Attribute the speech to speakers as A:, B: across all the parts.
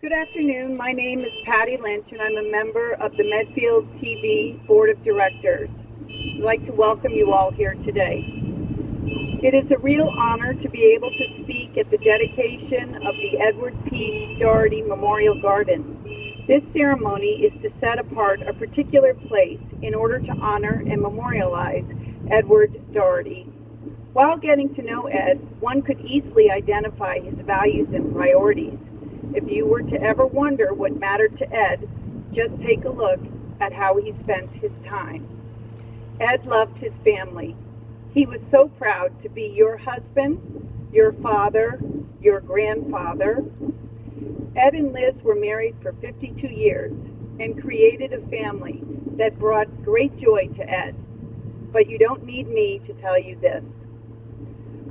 A: Good afternoon. My name is Patty Lynch, and I'm a member of the Medfield TV Board of Directors. I'd like to welcome you all here today. It is a real honor to be able to speak at the dedication of the Edward P. Doherty Memorial Garden. This ceremony is to set apart a particular place in order to honor and memorialize Edward Doherty. While getting to know Ed, one could easily identify his values and priorities. If you were to ever wonder what mattered to Ed, just take a look at how he spent his time. Ed loved his family. He was so proud to be your husband, your father, your grandfather. Ed and Liz were married for 52 years and created a family that brought great joy to Ed. But you don't need me to tell you this.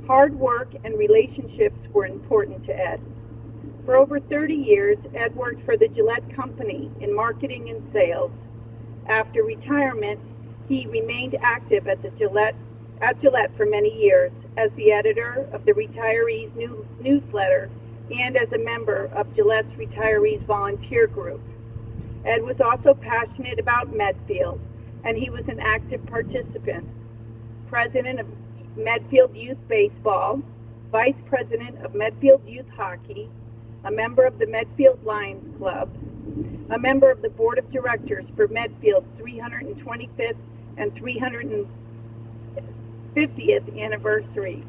A: Hard work and relationships were important to Ed. For over 30 years, Ed worked for the Gillette Company in marketing and sales. After retirement, he remained active at Gillette for many years as the editor of the Retirees newsletter and as a member of Gillette's Retirees Volunteer Group. Ed was also passionate about Medfield, and he was an active participant. President of Medfield Youth Baseball, Vice President of Medfield Youth Hockey, a member of the Medfield Lions Club, a member of the Board of Directors for Medfield's 325th and 350th anniversaries,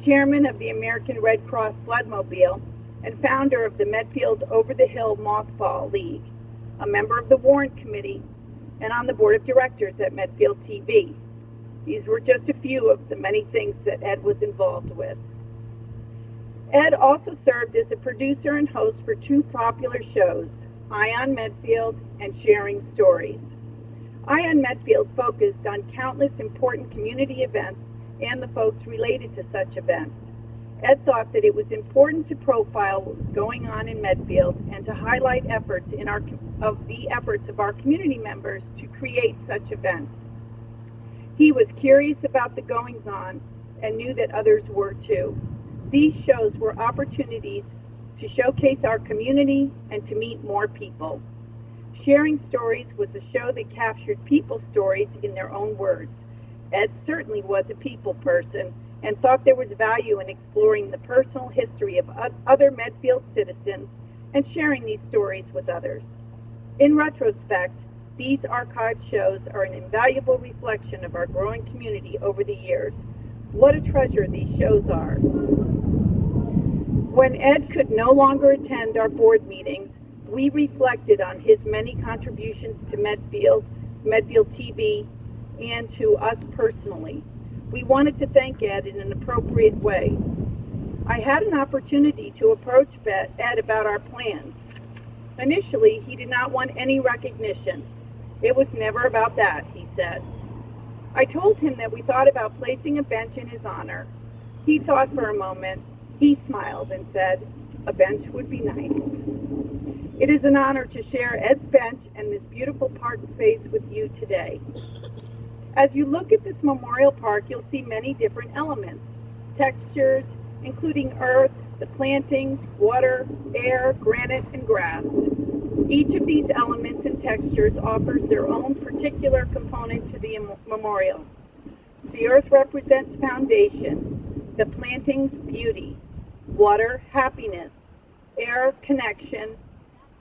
A: chairman of the American Red Cross Bloodmobile, and founder of the Medfield Over the Hill Mothball League, a member of the Warrant Committee, and on the Board of Directors at Medfield TV. These were just a few of the many things that Ed was involved with. Ed also served as a producer and host for two popular shows, Eye on Medfield and Sharing Stories. Eye on Medfield focused on countless important community events and the folks related to such events. Ed thought that it was important to profile what was going on in Medfield and to highlight efforts of our community members to create such events. He was curious about the goings-on and knew that others were too. These shows were opportunities to showcase our community and to meet more people. Sharing Stories was a show that captured people's stories in their own words. Ed certainly was a people person and thought there was value in exploring the personal history of other Medfield citizens and sharing these stories with others. In retrospect, these archived shows are an invaluable reflection of our growing community over the years. What a treasure these shows are. When Ed could no longer attend our board meetings, we reflected on his many contributions to Medfield TV, and to us personally. We wanted to thank Ed in an appropriate way. I had an opportunity to approach Ed about our plans. Initially, he did not want any recognition. It was never about that, he said. I told him that we thought about placing a bench in his honor. He thought for a moment. He smiled and said, "A bench would be nice." It is an honor to share Ed's bench and this beautiful park space with you today. As you look at this memorial park, you'll see many different elements, textures, including earth, the plantings, water, air, granite, and grass. Each of these elements and textures offers their own particular component to the memorial. The earth represents foundation, the plantings, beauty, water, happiness, air, connection,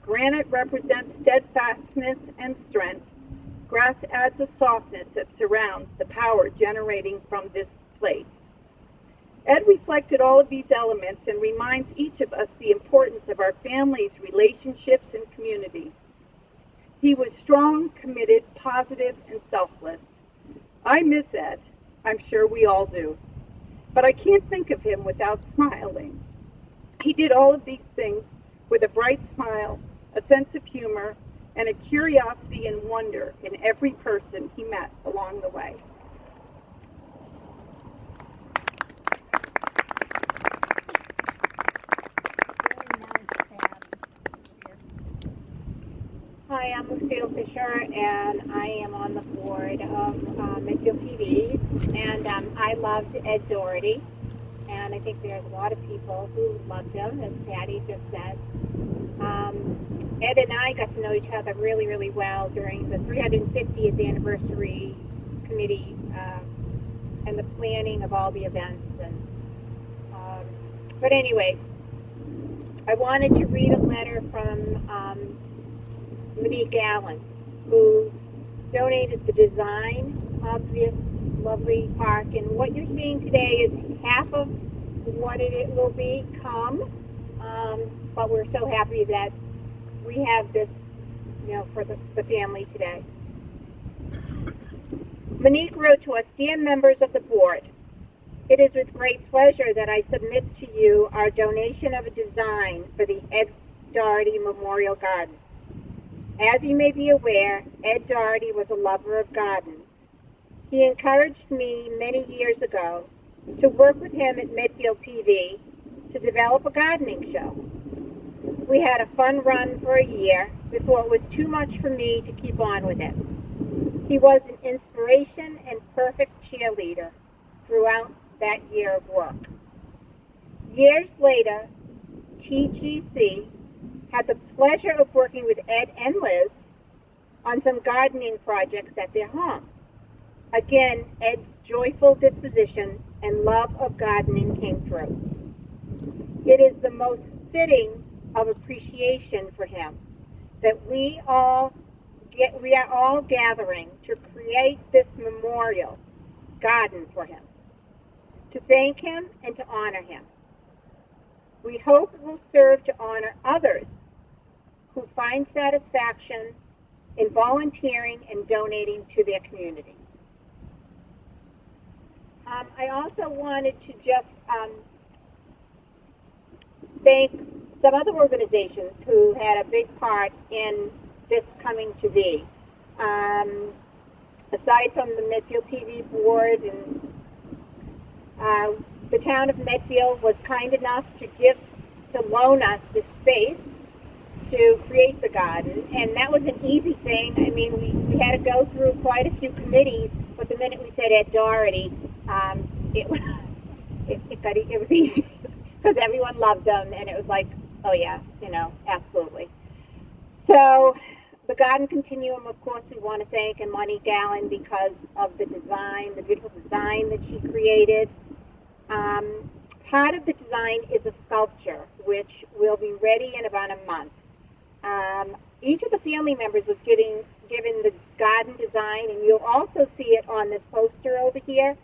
A: granite represents steadfastness and strength, grass adds a softness that surrounds the power generating from this place. Ed reflected all of these elements and reminds each of us the importance of our families, relationships, and community. He was strong, committed, positive, and selfless. I miss Ed. I'm sure we all do. But I can't think of him without smiling. He did all of these things with a bright smile, a sense of humor, and a curiosity and wonder in every person he met along the way.
B: Hi, I'm Lucille Fisher, and I am on the board of Medfield TV, and I loved Ed Doherty, and I think there's a lot of people who loved him, as Patty just said. Ed and I got to know each other really, really well during the 350th anniversary committee and the planning of all the events. But anyway, I wanted to read a letter from Monique Allen, who donated the design of this lovely park. And what you're seeing today is half of what it will become. But we're so happy that we have this, for the family today. Monique wrote to us, "Dear members of the board, it is with great pleasure that I submit to you our donation of a design for the Ed Doherty Memorial Garden. As you may be aware, Ed Doherty was a lover of gardens. He encouraged me many years ago to work with him at Medfield TV to develop a gardening show. We had a fun run for a year before it was too much for me to keep on with it. He was an inspiration and perfect cheerleader throughout that year of work. Years later, TGC had the pleasure of working with Ed and Liz on some gardening projects at their home. Again, Ed's joyful disposition and love of gardening came through. It is the most fitting of appreciation for him that we are all gathering to create this memorial garden for him, to thank him and to honor him. We hope it will serve to honor others who find satisfaction in volunteering and donating to their community." I also wanted to just thank some other organizations who had a big part in this coming to be. Aside from the Medfield TV board, and the town of Medfield was kind enough to loan us this space to create the garden, and that was an easy thing. I mean, we had to go through quite a few committees, but the minute we said Ed Doherty, it was easy because everyone loved them, and it was like, oh yeah, absolutely. So the garden continuum, of course, we want to thank Monique Allen because of the design, the beautiful design that she created. Part of the design is a sculpture, which will be ready in about a month. Each of the family members was given the garden design, and you'll also see it on this poster over here.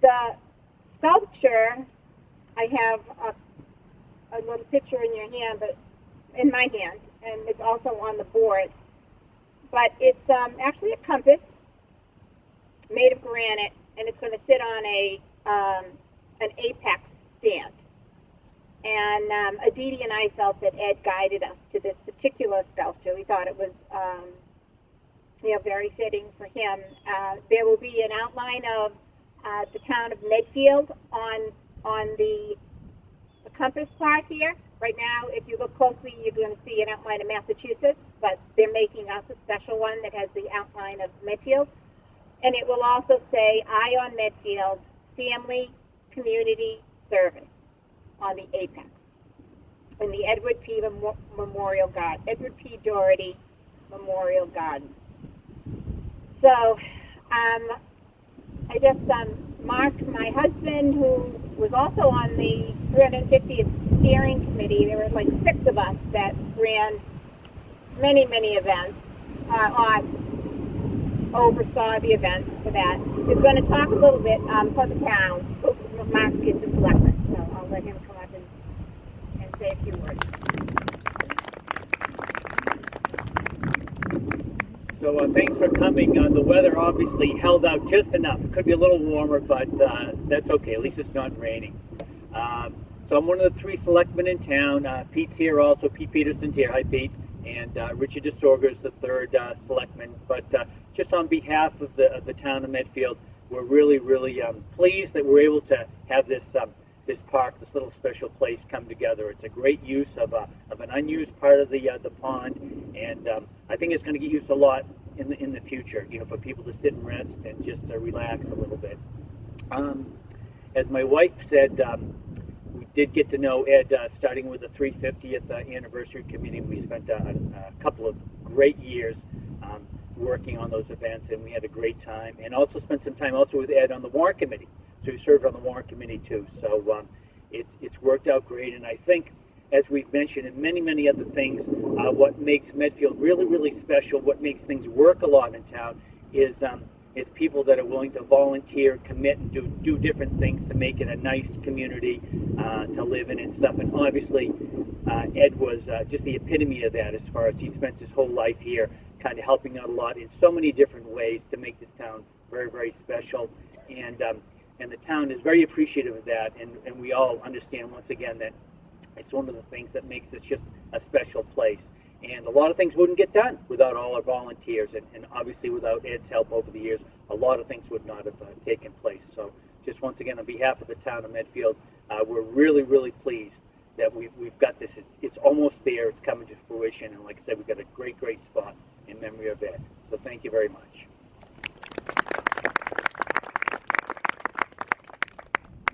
B: The sculpture, I have a little picture in your hand, but in my hand, and it's also on the board. But it's actually a compass made of granite, and it's going to sit on an apex stand. And Aditi and I felt that Ed guided us to this particular sculpture. We thought it was very fitting for him. There will be an outline of the town of Medfield on the compass part here. Right now, if you look closely, you're going to see an outline of Massachusetts, but they're making us a special one that has the outline of Medfield. And it will also say, "Eye on Medfield, Family, Community, Service," on the apex. In the Edward P. Memorial Garden, Edward P. Doherty Memorial Garden. So, I just marked my husband, who was also on the 350th steering committee. There were like 6 of us that ran many, many events, oversaw the events for that. He's going to talk a little bit for the town. Mark is the selectman, so I'll let him come up and say a few words.
C: So thanks for coming. The weather obviously held out just enough. It could be a little warmer, but that's okay. At least it's not raining. So I'm one of the 3 selectmen in town. Pete's here also. Pete Peterson's here. Hi, Pete. And Richard DeSorger is the 3rd selectman. But just on behalf of the town of Medfield, we're really, really pleased that we're able to have this park, this little special place, come together. It's a great use of an unused part of the pond, and I think it's going to get used a lot in the future. For people to sit and rest and just relax a little bit. As my wife said, we did get to know Ed, starting with the 350th anniversary committee. We spent a couple of great years working on those events, and we had a great time. And also spent some time also with Ed on the warrant committee. So he served on the warrant committee too. So it's worked out great. And I think, as we've mentioned, and many other things, what makes Medfield really, really special, what makes things work a lot in town, is people that are willing to volunteer, commit, and do different things to make it a nice community to live in and stuff. And obviously, Ed was just the epitome of that, as far as he spent his whole life here, kind of helping out a lot in so many different ways to make this town very, very special. And the town is very appreciative of that, and we all understand, once again, that it's one of the things that makes this just a special place. And a lot of things wouldn't get done without all our volunteers, and obviously without Ed's help over the years, a lot of things would not have taken place. So just once again, on behalf of the town of Medfield, we're really, really pleased that we've got this. It's almost there. It's coming to fruition. And like I said, we've got a great, great spot in memory of Ed. So thank you very much.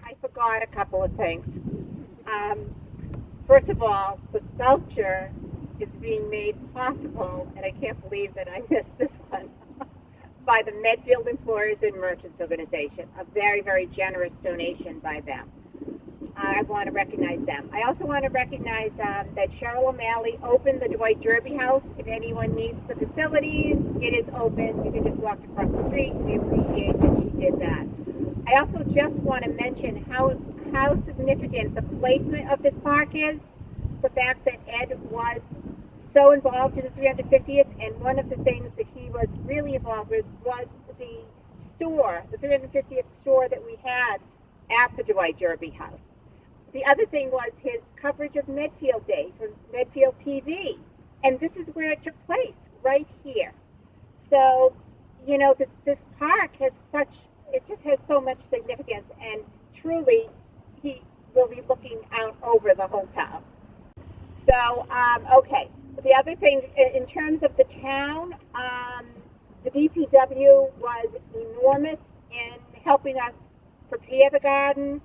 B: I forgot a couple of things. First of all, the sculpture is being made possible, and I can't believe that I missed this one, by the Medfield Employers and Merchants Organization, a very, very generous donation by them. I want to recognize them. I also want to recognize that Cheryl O'Malley opened the Dwight Derby House. If anyone needs the facilities, it is open. You can just walk across the street, and we appreciate that she did that. I also just want to mention how significant the placement of this park is. The fact that Ed was so involved in the 350th, and one of the things that he was really involved with was the store, the 350th store that we had at the Dwight Derby House. The other thing was his coverage of Medfield Day from Medfield TV, and this is where it took place, right here. So, you know, this park it just has so much significance, and truly, he will be looking out over the whole town. So, okay. The other thing, in terms of the town, the DPW was enormous in helping us prepare the garden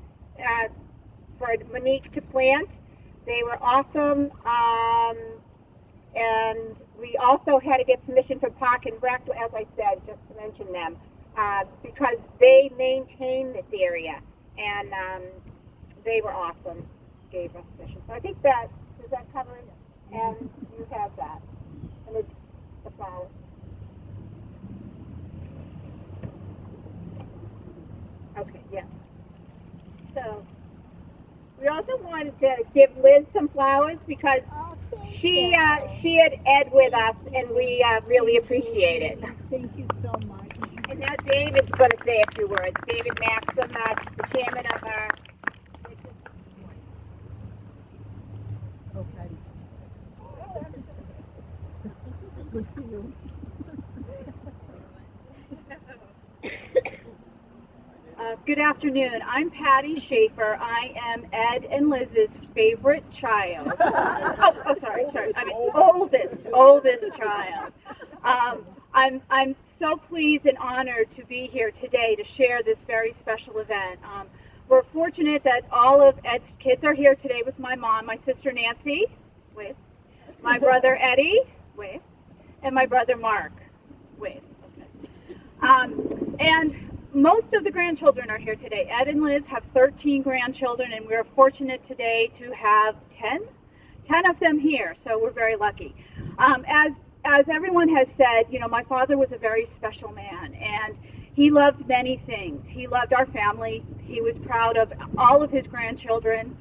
B: for Monique to plant. They were awesome, and we also had to get permission from Park and Rec, as I said, just to mention them, because they maintain this area, and they were awesome, gave us permission. So I think does that cover it? And you have that, and the flowers. Okay, yeah. So we also wanted to give Liz some flowers because she had Ed with us, and we really appreciate it.
D: Thank you so much.
B: And now David's going to say a few words. David Maxim, the chairman of our.
D: Okay. Good to see you.
A: Good afternoon. I'm Patty Schaefer. I am Ed and Liz's favorite child. Sorry. I mean, oldest child. I'm so pleased and honored to be here today to share this very special event. We're fortunate that all of Ed's kids are here today with my mom, my sister Nancy, wave, my brother Eddie, wave, and my brother Mark, wave. Okay. And most of the grandchildren are here today. Ed and Liz have 13 grandchildren, and we're fortunate today to have 10 of them here, so we're very lucky. As everyone has said, you know, my father was a very special man, and he loved many things. He loved our family. He was proud of all of his grandchildren.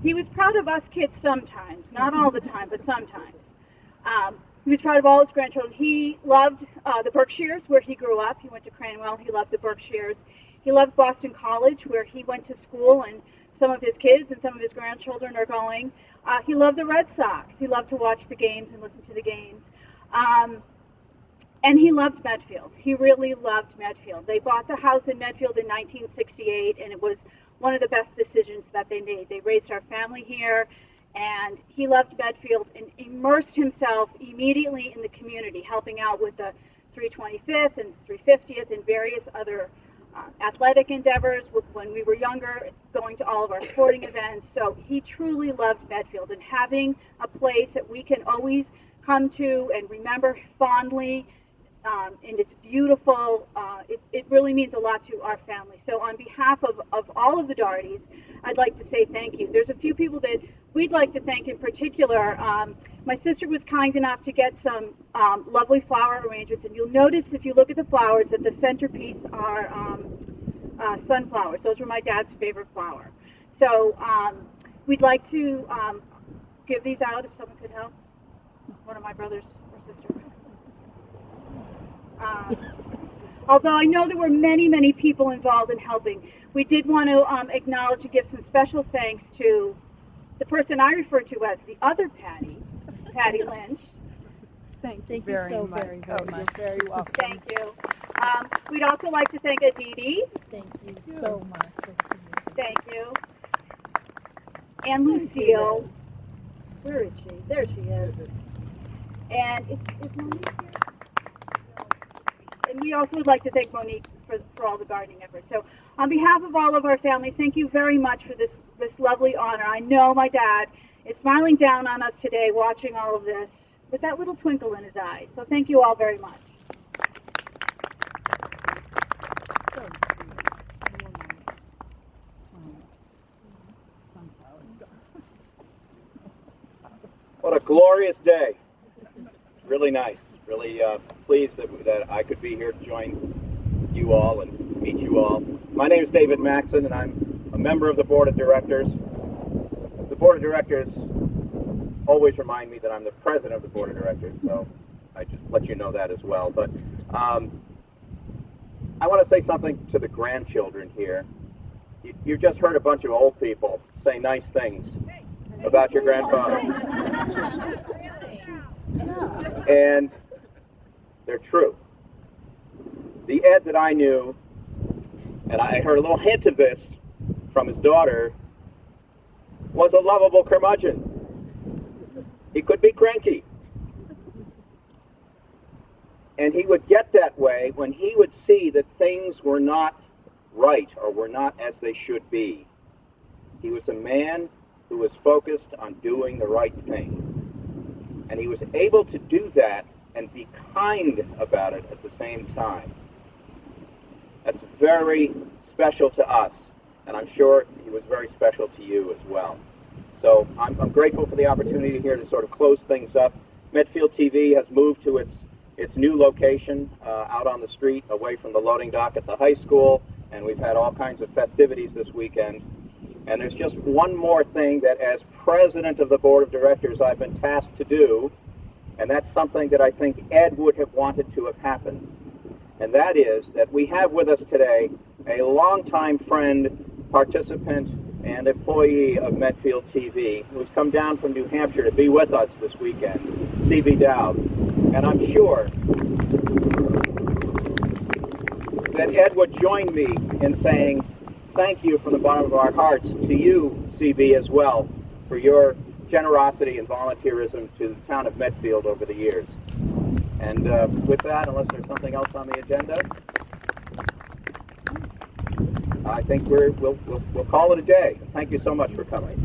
A: He was proud of us kids sometimes, not all the time, but sometimes. He was proud of all his grandchildren. He loved the Berkshires, where he grew up. He went to Cranwell. He loved the Berkshires. He loved Boston College, where he went to school, and some of his kids and some of his grandchildren are going. He loved the Red Sox. He loved to watch the games and listen to the games. And he loved Medfield. He really loved Medfield. They bought the house in Medfield in 1968, and it was one of the best decisions that they made. They raised our family here, and he loved Medfield and immersed himself immediately in the community, helping out with the 325th and 350th and various other athletic endeavors when we were younger, going to all of our sporting events. So he truly loved Medfield, and having a place that we can always come to and remember fondly, and it's beautiful. It really means a lot to our family. So on behalf of all of the Dohertys, I'd like to say thank you. There's a few people that we'd like to thank in particular. My sister was kind enough to get some lovely flower arrangements, and you'll notice if you look at the flowers that the centerpiece are sunflowers. Those were my dad's favorite flower. So we'd like to give these out if someone could help. One of my brothers or sisters. Although I know there were many, many people involved in helping, we did want to acknowledge and give some special thanks to the person I refer to as the other Patty Lynch.
E: Thank you
D: Very
E: so
D: much.
E: very
D: Oh,
E: much.
D: you're very welcome.
A: Thank you. We'd also like to thank Aditi.
E: Thank you so much.
A: Thank you. And Lucille. Where is she? There she is. And is Monique here? And we also would like to thank Monique for all the gardening efforts. So on behalf of all of our family, thank you very much for this lovely honor. I know my dad is smiling down on us today watching all of this with that little twinkle in his eyes. So thank you all very much.
F: What a glorious day. Really nice. Really pleased that I could be here to join you all and meet you all. My name is David Maxon, and I'm a member of the Board of Directors. The Board of Directors always remind me that I'm the President of the Board of Directors, so I just let you know that as well. But I want to say something to the grandchildren here. You just heard a bunch of old people say nice things about your grandfather. And they're true. The Ed that I knew, and I heard a little hint of this from his daughter, was a lovable curmudgeon. He could be cranky. And he would get that way when he would see that things were not right or were not as they should be. He was a man who was focused on doing the right thing. And he was able to do that and be kind about it at the same time. That's very special to us, and I'm sure he was very special to you as well. So I'm grateful for the opportunity here to sort of close things up. Medfield TV has moved to its new location out on the street away from the loading dock at the high school, and we've had all kinds of festivities this weekend. And there's just one more thing that as president of the Board of Directors I've been tasked to do, and that's something that I think Ed would have wanted to have happened. And that is that we have with us today a longtime friend, participant, and employee of Medfield TV who's come down from New Hampshire to be with us this weekend, C.B. Dowd. And I'm sure that Ed would join me in saying thank you from the bottom of our hearts to you, C.B., as well, for your generosity and volunteerism to the town of Medfield over the years. And with that, unless there's something else on the agenda, I think we'll call it a day. Thank you so much for coming.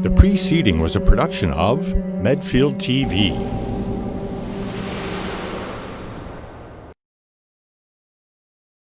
G: The preceding was a production of Medfield TV.